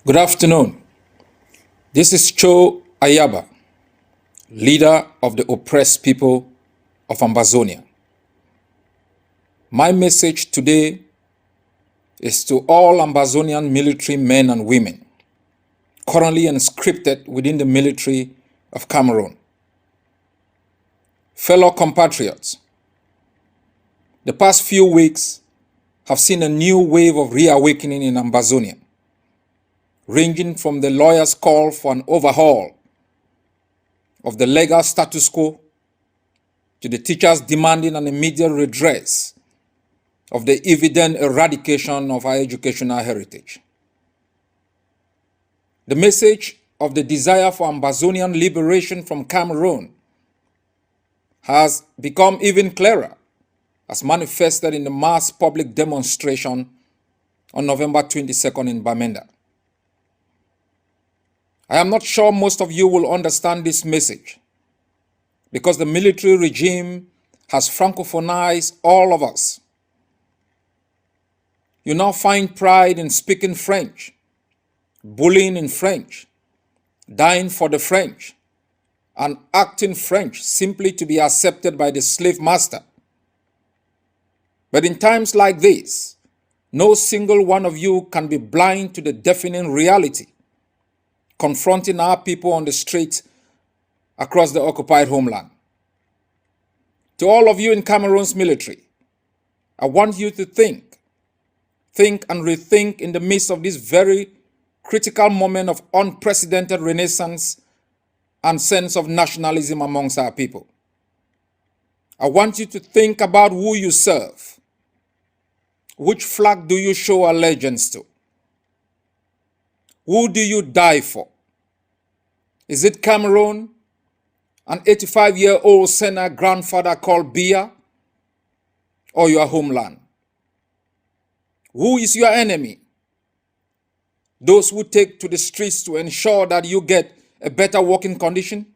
Good afternoon. This is Cho Ayaba, leader of the oppressed people of Ambazonia. My message today is to all Ambazonian military men and women currently conscripted within the military of Cameroon. Fellow compatriots, the past few weeks have seen a new wave of reawakening in Ambazonia, ranging from the lawyers' call for an overhaul of the legal status quo to the teachers demanding an immediate redress of the evident eradication of our educational heritage. The message of the desire for Ambazonian liberation from Cameroon has become even clearer as manifested in the mass public demonstration on November 22nd in BAMENDA. I am not sure most of you will understand this message because the military regime has francophonized all of us. You now find pride in speaking French, bullying in French, dying for the French, and acting French simply to be accepted by the slave master. But in times like this, no single one of you can be blind to the deafening reality confronting our people on the streets across the occupied homeland. To all of you in Cameroon's military, I want you to think and rethink in the midst of this very critical moment of unprecedented renaissance and sense of nationalism amongst our people. I want you to think about who you serve. Which flag do you show allegiance to? Who do you die for? Is it Cameroon, an 85-year-old Sena grandfather called Biya, or your homeland? Who is your enemy? Those who take to the streets to ensure that you get a better working condition?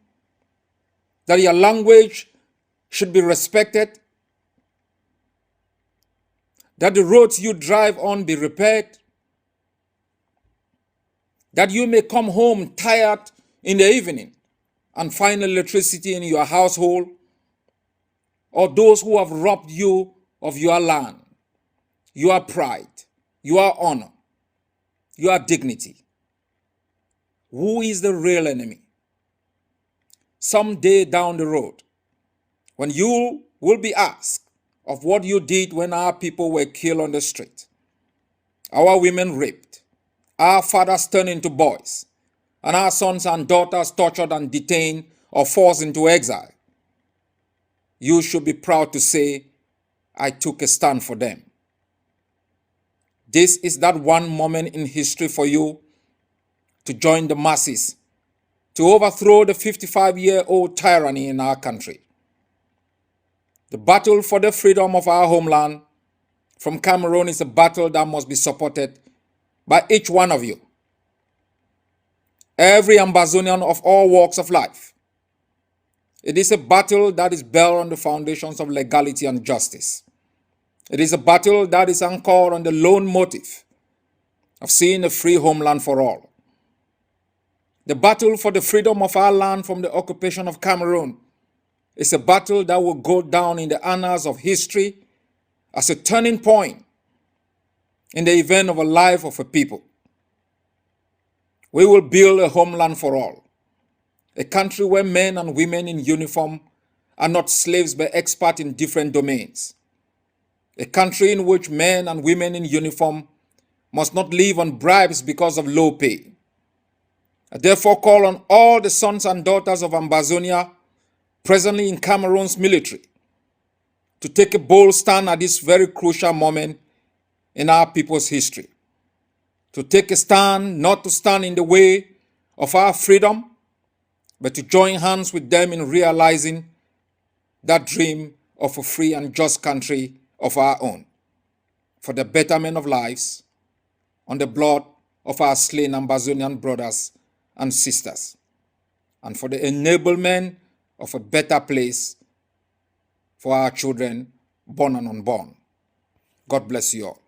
That your language should be respected? That the roads you drive on be repaired? That you may come home tired in the evening and find electricity in your household? Or those who have robbed you of your land, your pride, your honor, your dignity? Who is the real enemy? Someday down the road, when you will be asked of what you did when our people were killed on the street, our women raped, our fathers turned into boys, and our sons and daughters tortured and detained or forced into exile, you should be proud to say, I took a stand for them. This is that one moment in history for you to join the masses to overthrow the 55-year-old tyranny in our country. The battle for the freedom of our homeland from Cameroon is a battle that must be supported by each one of you. Every Ambazonian of all walks of life. It is a battle that is built on the foundations of legality and justice. It is a battle that is anchored on the lone motive of seeing a free homeland for all. The battle for the freedom of our land from the occupation of Cameroon is a battle that will go down in the annals of history as a turning point in the event of a life of a people. We will build a homeland for all, a country where men and women in uniform are not slaves but experts in different domains, a country in which men and women in uniform must not live on bribes because of low pay. I therefore call on all the sons and daughters of Ambazonia presently in Cameroon's military to take a bold stand at this very crucial moment in our people's history. To take a stand, not to stand in the way of our freedom, but to join hands with them in realizing that dream of a free and just country of our own, for the betterment of lives, on the blood of our slain Ambazonian brothers and sisters, and for the enablement of a better place for our children, born and unborn. God bless you all.